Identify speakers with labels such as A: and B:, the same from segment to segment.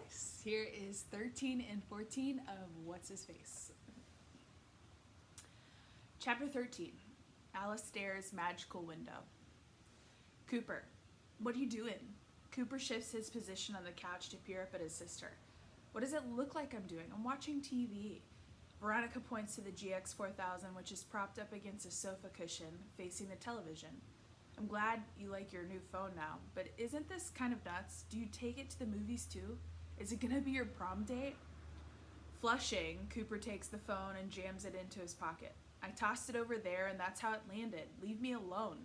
A: Nice. Here is 13 and 14 of Whatshisface. Chapter 13. Alistair's Magical Window. Cooper, what are you doing? Cooper shifts his position on the couch to peer up at his sister. What does it look like I'm doing? I'm watching TV. Veronica points to the GX4000, which is propped up against a sofa cushion facing the television. I'm glad you like your new phone now, but isn't this kind of nuts? Do you take it to the movies too? Is it gonna be your prom date? Flushing, Cooper takes the phone and jams it into his pocket. I tossed it over there and that's how it landed. Leave me alone.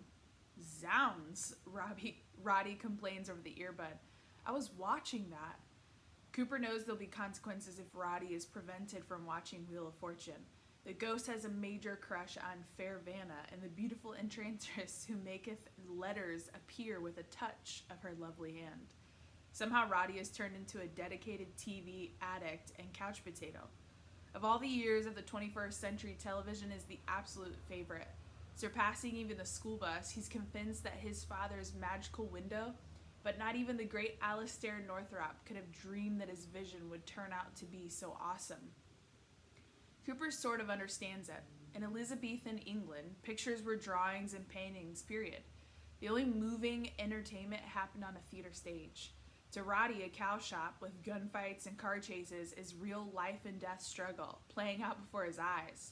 A: Zounds, Rowdy complains over the earbud. I was watching that. Cooper knows there'll be consequences if Rowdy is prevented from watching Wheel of Fortune. The ghost has a major crush on Fair Vanna and the beautiful enchantress who maketh letters appear with a touch of her lovely hand. Somehow Rowdy has turned into a dedicated TV addict and couch potato. Of all the years of the 21st century, television is the absolute favorite. Surpassing even the school bus, he's convinced that his father's magical window, but not even the great Alistair Northrop could have dreamed that his vision would turn out to be so awesome. Cooper sort of understands it. In Elizabethan England, pictures were drawings and paintings, period. The only moving entertainment happened on a theater stage. To Rowdy, a cow shop with gunfights and car chases is real life and death struggle, playing out before his eyes.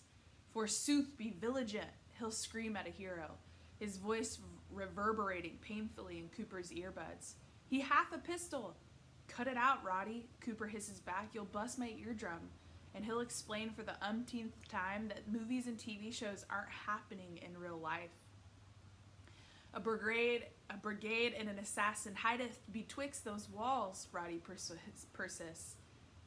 A: Forsooth, be vigilant, he'll scream at a hero, his voice reverberating painfully in Cooper's earbuds. He hath a pistol! Cut it out, Rowdy, Cooper hisses back, you'll bust my eardrum. And he'll explain for the umpteenth time that movies and TV shows aren't happening in real life. A brigade and an assassin hideth betwixt those walls, Rowdy persists.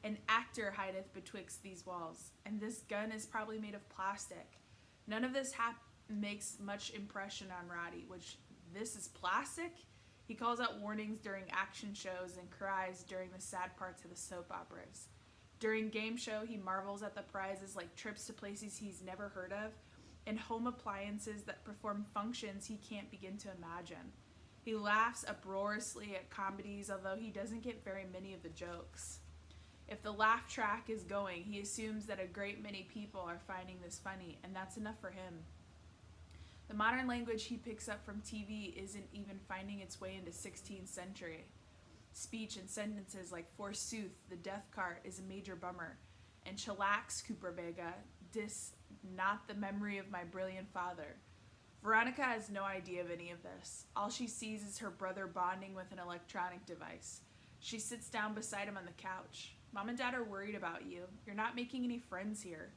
A: An actor hideth betwixt these walls, and this gun is probably made of plastic. None of this makes much impression on Rowdy, which this is plastic? He calls out warnings during action shows and cries during the sad parts of the soap operas. During game show, he marvels at the prizes like trips to places he's never heard of and home appliances that perform functions he can't begin to imagine. He laughs uproariously at comedies, although he doesn't get very many of the jokes. If the laugh track is going, he assumes that a great many people are finding this funny, and that's enough for him. The modern language he picks up from TV isn't even finding its way into 16th century. Speech and sentences like forsooth, the death cart is a major bummer, and chillax, Cooper Vega, dis not the memory of my brilliant father. Veronica has no idea of any of this. All she sees is her brother bonding with an electronic device. She sits down beside him on the couch. Mom and Dad are worried about you. You're not making any friends here.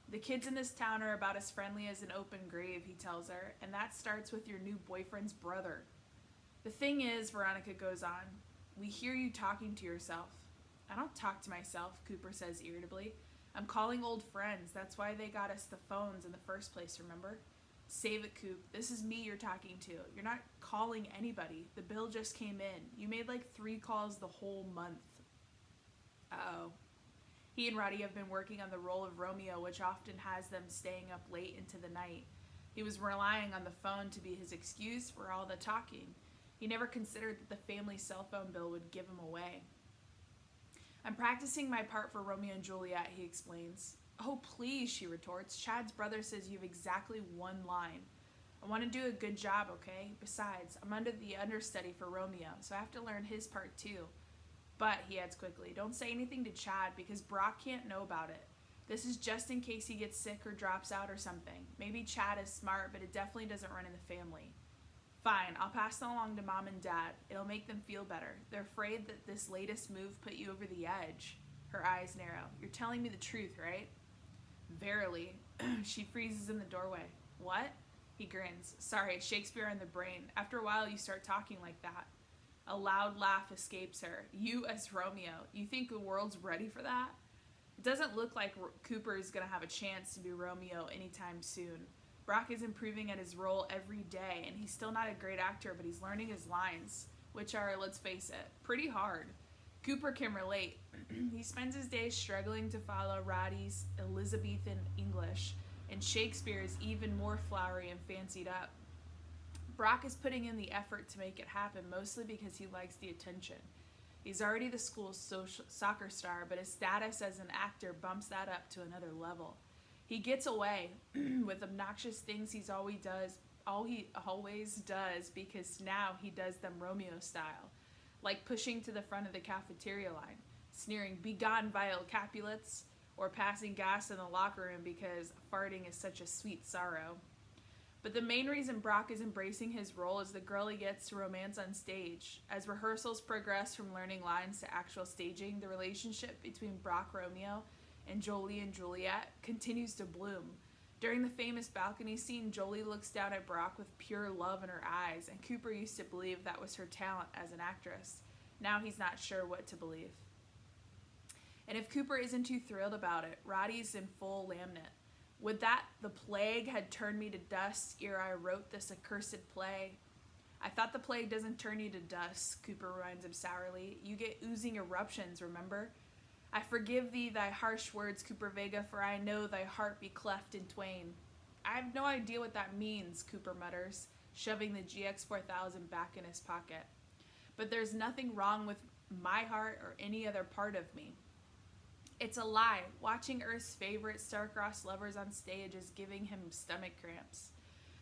A: The kids in this town are about as friendly as an open grave, he tells her, and that starts with your new boyfriend's brother. The thing is, Veronica goes on, we hear you talking to yourself. I don't talk to myself, Cooper says irritably. I'm calling old friends. That's why they got us the phones in the first place, remember? Save it, Coop. This is me you're talking to. You're not calling anybody. The bill just came in. You made like 3 calls the whole month. Uh-oh. He and Rowdy have been working on the role of Romeo, which often has them staying up late into the night. He was relying on the phone to be his excuse for all the talking. He never considered that the family cell phone bill would give him away. I'm practicing my part for Romeo and Juliet, he explains. Oh, please, she retorts. Chad's brother says you have exactly 1 line. I want to do a good job, okay? Besides, I'm under the understudy for Romeo, so I have to learn his part too. But, he adds quickly, don't say anything to Chad because Brock can't know about it. This is just in case he gets sick or drops out or something. Maybe Chad is smart, but it definitely doesn't run in the family. Fine, I'll pass that along to Mom and Dad. It'll make them feel better. They're afraid that this latest move put you over the edge. Her eyes narrow. You're telling me the truth, right? Verily. She freezes in the doorway. What? He grins. Sorry, it's Shakespeare in the brain. After a while, you start talking like that. A loud laugh escapes her. You as Romeo. You think the world's ready for that? It doesn't look like Cooper is going to have a chance to be Romeo anytime soon. Brock is improving at his role every day, and he's still not a great actor, but he's learning his lines, which are, let's face it, pretty hard. Cooper can relate. He spends his days struggling to follow Rowdy's Elizabethan English, and Shakespeare is even more flowery and fancied up. Brock is putting in the effort to make it happen, mostly because he likes the attention. He's already the school's soccer star, but his status as an actor bumps that up to another level. He gets away with obnoxious things all he always does because now he does them Romeo style, like pushing to the front of the cafeteria line, sneering, "Begone, vile Capulets," or passing gas in the locker room because farting is such a sweet sorrow. But the main reason Brock is embracing his role is the girl he gets to romance on stage. As rehearsals progress from learning lines to actual staging, the relationship between Brock Romeo and Jolie and Juliet continues to bloom. During the famous balcony scene, Jolie looks down at Brock with pure love in her eyes, and Cooper used to believe that was her talent as an actress. Now he's not sure what to believe. And if Cooper isn't too thrilled about it, Rowdy's in full lamnet. Would that the plague had turned me to dust ere I wrote this accursed play? I thought the plague doesn't turn you to dust, Cooper reminds him sourly. You get oozing eruptions, remember? I forgive thee thy harsh words, Cooper Vega, for I know thy heart be cleft in twain. I have no idea what that means, Cooper mutters, shoving the GX4000 back in his pocket. But there's nothing wrong with my heart or any other part of me. It's a lie. Watching Earth's favorite star-crossed lovers on stage is giving him stomach cramps.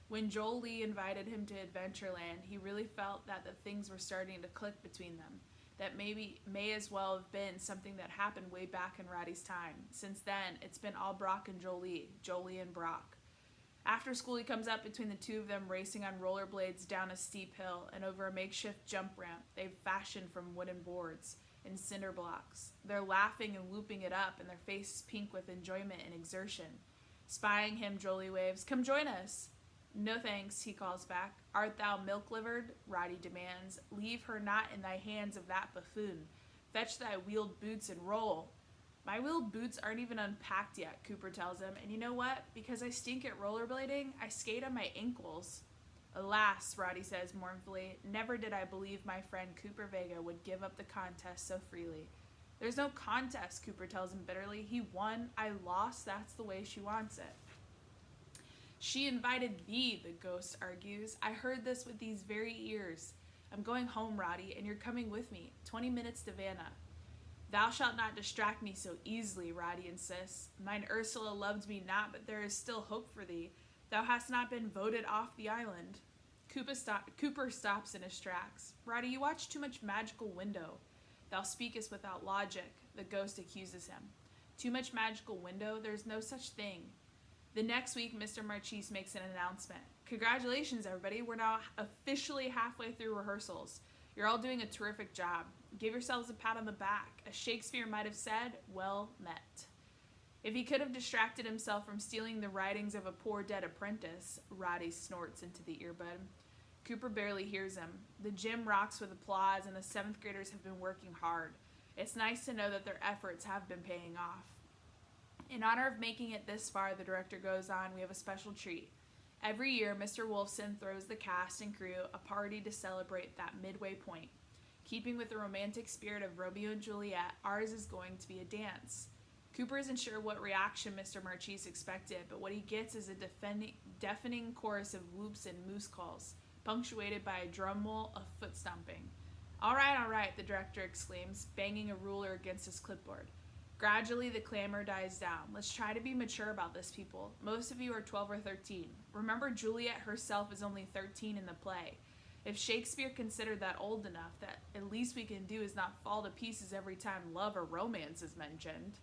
A: When Jolie invited him to Adventureland, he really felt that the things were starting to click between them. That may as well have been something that happened way back in Rowdy's time. Since then, it's been all Brock and Jolie, Jolie and Brock. After school, he comes up between the two of them racing on rollerblades down a steep hill and over a makeshift jump ramp they've fashioned from wooden boards and cinder blocks. They're laughing and looping it up, and their faces pink with enjoyment and exertion. Spying him, Jolie waves, "Come join us." "No thanks," he calls back. "Art thou milk-livered?" Rowdy demands. "Leave her not in thy hands of that buffoon. Fetch thy wheeled boots and roll." "My wheeled boots aren't even unpacked yet," Cooper tells him. "And you know what? Because I stink at rollerblading, I skate on my ankles." "Alas," Rowdy says mournfully, "never did I believe my friend Cooper Vega would give up the contest so freely." "There's no contest," Cooper tells him bitterly. "He won, I lost, that's the way she wants it." "She invited thee," the ghost argues. "I heard this with these very ears. I'm going home, Rowdy, and you're coming with me. 20 minutes to Vanna." "Thou shalt not distract me so easily," Rowdy insists. "Mine Ursula loved me not, but there is still hope for thee. Thou hast not been voted off the island." Cooper stops in his tracks. "Rowdy, you watch too much Magical Window." "Thou speakest without logic," the ghost accuses him. "Too much Magical Window? There's no such thing." The next week, Mr. Marchese makes an announcement. "Congratulations, everybody. We're now officially halfway through rehearsals. You're all doing a terrific job. Give yourselves a pat on the back. As Shakespeare might have said, well met." If he could have distracted himself from stealing the writings of a poor dead apprentice, Rowdy snorts into the earbud. Cooper barely hears him. The gym rocks with applause, and the 7th graders have been working hard. It's nice to know that their efforts have been paying off. In honor of making it this far, the director goes on, we have a special treat. Every year, Mr. Wolfson throws the cast and crew a party to celebrate that midway point. Keeping with the romantic spirit of Romeo and Juliet, ours is going to be a dance. Cooper isn't sure what reaction Mr. Marchese expected, but what he gets is a deafening chorus of whoops and moose calls, punctuated by a drum roll of foot stomping. All right, the director exclaims, banging a ruler against his clipboard. Gradually, the clamor dies down. Let's try to be mature about this, people. Most of you are 12 or 13. Remember, Juliet herself is only 13 in the play. If Shakespeare considered that old enough, that at least we can do is not fall to pieces every time love or romance is mentioned.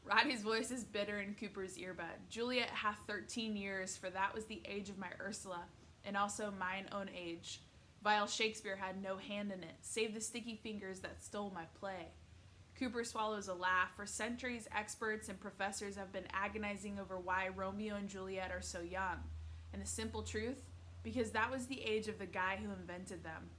A: Roddy's voice is bitter in Cooper's earbud. "Juliet hath 13 years, for that was the age of my Ursula, and also mine own age. Vile Shakespeare had no hand in it, save the sticky fingers that stole my play." Cooper swallows a laugh. For centuries, experts and professors have been agonizing over why Romeo and Juliet are so young. And the simple truth? Because that was the age of the guy who invented them.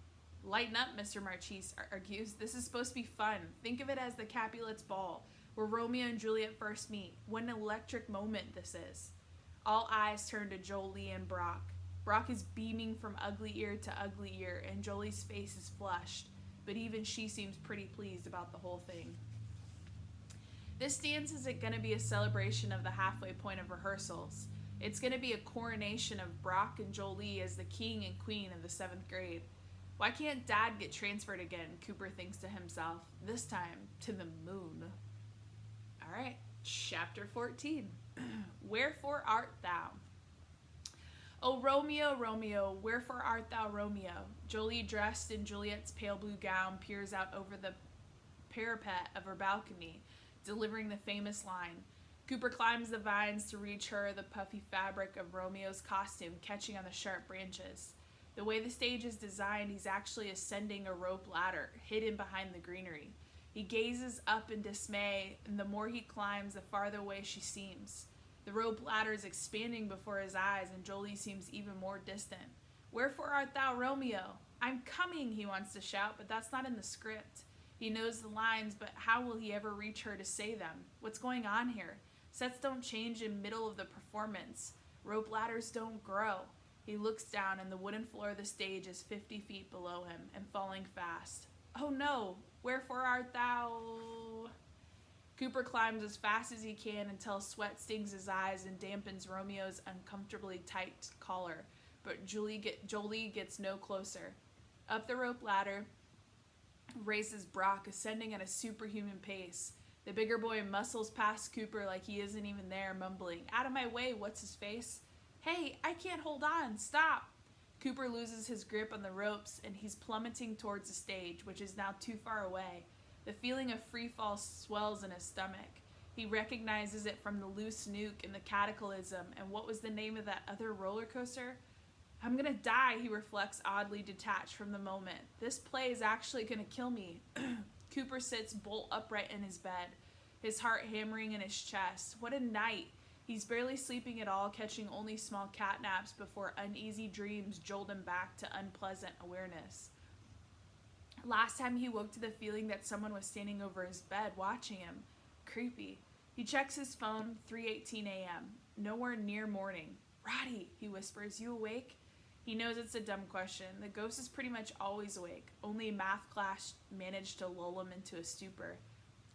A: "Lighten up," Mr. Marchese argues. "This is supposed to be fun. Think of it as the Capulets' ball, where Romeo and Juliet first meet. What an electric moment this is." All eyes turn to Jolie and Brock. Brock is beaming from ugly ear to ugly ear, and Jolie's face is flushed, but even she seems pretty pleased about the whole thing. This dance isn't going to be a celebration of the halfway point of rehearsals. It's going to be a coronation of Brock and Jolie as the king and queen of the 7th grade. Why can't Dad get transferred again? Cooper thinks to himself, this time to the moon. All right, chapter 14. Wherefore art thou? O Romeo, Romeo, wherefore art thou Romeo? Jolie, dressed in Juliet's pale blue gown, peers out over the parapet of her balcony, delivering the famous line. Cooper climbs the vines to reach her, the puffy fabric of Romeo's costume catching on the sharp branches. The way the stage is designed, he's actually ascending a rope ladder, hidden behind the greenery. He gazes up in dismay, and the more he climbs, the farther away she seems. The rope ladder is expanding before his eyes, and Jolie seems even more distant. Wherefore art thou, Romeo? I'm coming, he wants to shout, but that's not in the script. He knows the lines, but how will he ever reach her to say them? What's going on here? Sets don't change in middle of the performance. Rope ladders don't grow. He looks down, and the wooden floor of the stage is 50 feet below him, and falling fast. Oh no! Wherefore art thou? Cooper climbs as fast as he can until sweat stings his eyes and dampens Romeo's uncomfortably tight collar, but Jolie gets no closer. Up the rope ladder races Brock, ascending at a superhuman pace. The bigger boy muscles past Cooper like he isn't even there, mumbling, "Out of my way, Whatshisface? Hey, I can't hold on, stop!" Cooper loses his grip on the ropes, and he's plummeting towards the stage, which is now too far away. The feeling of free fall swells in his stomach. He recognizes it from the loose nuke in the cataclysm, and what was the name of that other roller coaster? I'm gonna die, he reflects, oddly detached from the moment. This play is actually gonna kill me. Cooper sits bolt upright in his bed, his heart hammering in his chest. What a night! He's barely sleeping at all, catching only small cat naps before uneasy dreams jolt him back to unpleasant awareness. Last time he woke to the feeling that someone was standing over his bed watching him. Creepy. He checks his phone, 3:18 a.m. Nowhere near morning. Rowdy, he whispers, you awake? He knows it's a dumb question. The ghost is pretty much always awake. Only math class managed to lull him into a stupor.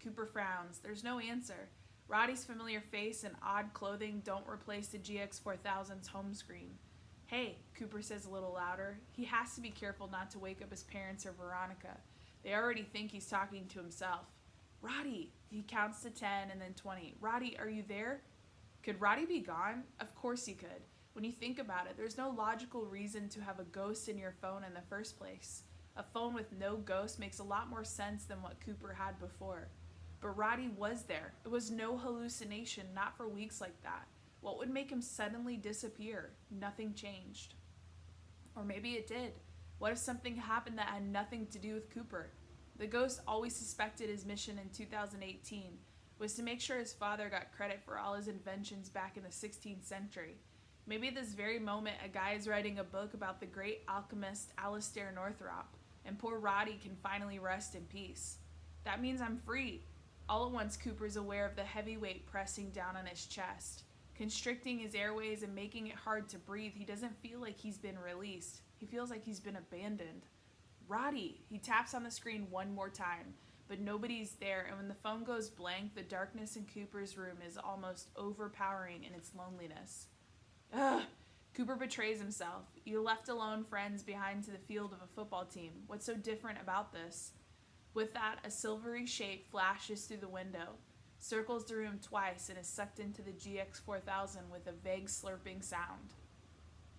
A: Cooper frowns. There's no answer. Rowdy's familiar face and odd clothing don't replace the GX4000's home screen. Hey, Cooper says a little louder. He has to be careful not to wake up his parents or Veronica. They already think he's talking to himself. Rowdy! He counts to 10 and then 20. Rowdy, are you there? Could Rowdy be gone? Of course he could. When you think about it, there's no logical reason to have a ghost in your phone in the first place. A phone with no ghost makes a lot more sense than what Cooper had before. But Rowdy was there. It was no hallucination, not for weeks like that. What would make him suddenly disappear? Nothing changed. Or maybe it did. What if something happened that had nothing to do with Cooper? The ghost always suspected his mission in 2018 was to make sure his father got credit for all his inventions back in the 16th century. Maybe at this very moment a guy is writing a book about the great alchemist Alistair Northrop, and poor Rowdy can finally rest in peace. That means I'm free. All at once Cooper's aware of the heavy weight pressing down on his chest, constricting his airways and making it hard to breathe. He doesn't feel like he's been released. He feels like he's been abandoned. Rowdy! He taps on the screen one more time, but nobody's there, and when the phone goes blank, the darkness in Cooper's room is almost overpowering in its loneliness. Ugh! Cooper betrays himself. You're left alone, friends, behind to the field of a football team. What's so different about this? With that, a silvery shape flashes through the window, circles the room twice, and is sucked into the GX4000 with a vague slurping sound.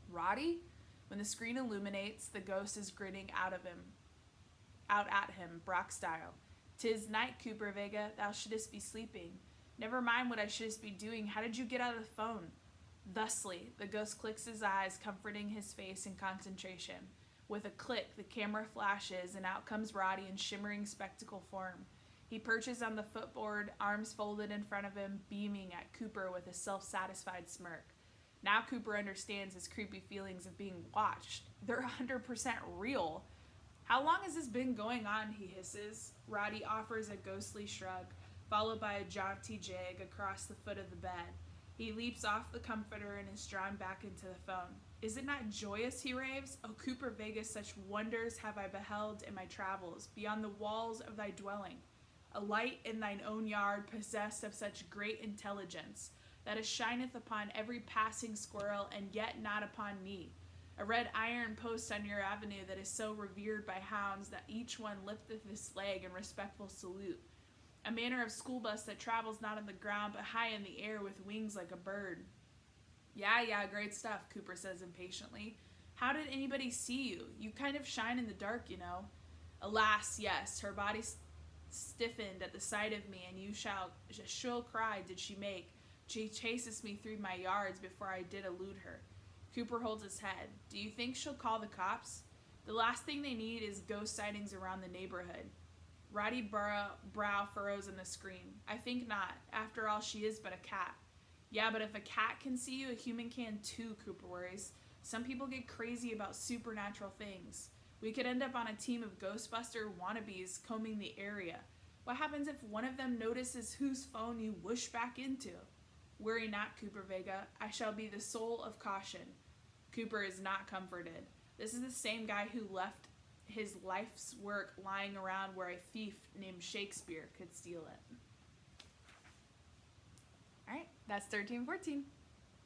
A: Rowdy? When the screen illuminates, the ghost is grinning out at him, Brock style. "'Tis night, Cooper Vega, thou shouldst be sleeping. Never mind what I shouldst be doing. How did you get out of the phone?" Thusly, the ghost clicks his eyes, comforting his face in concentration. With a click, the camera flashes, and out comes Rowdy in shimmering spectacle form. He perches on the footboard, arms folded in front of him, beaming at Cooper with a self-satisfied smirk. Now Cooper understands his creepy feelings of being watched. They're 100% real. "How long has this been going on?" he hisses. Rowdy offers a ghostly shrug, followed by a jaunty jig across the foot of the bed. He leaps off the comforter and is drawn back into the phone. "Is it not joyous?" he raves. "O Cooper Vegas, such wonders have I beheld in my travels, beyond the walls of thy dwelling. A light in thine own yard, possessed of such great intelligence, that it shineth upon every passing squirrel, and yet not upon me. A red iron post on your avenue that is so revered by hounds that each one lifteth his leg in respectful salute. A manner of school bus that travels not on the ground but high in the air with wings like a bird. Yeah, great stuff, Cooper says impatiently. How did anybody see you? You kind of shine in the dark, you know. Alas, yes, her body stiffened at the sight of me, and a shrill cry did she make. She chases me through my yards before I did elude her. Cooper holds his head. Do you think she'll call the cops? The last thing they need is ghost sightings around the neighborhood. Rowdy brow furrows in the screen. I think not. After all, she is but a cat. Yeah, but if a cat can see you, a human can too, Cooper worries. Some people get crazy about supernatural things. We could end up on a team of Ghostbuster wannabes combing the area. What happens if one of them notices whose phone you whoosh back into? Worry not, Cooper Vega. I shall be the soul of caution. Cooper is not comforted. This is the same guy who left his life's work lying around where a thief named Shakespeare could steal it. All right, that's 13-14.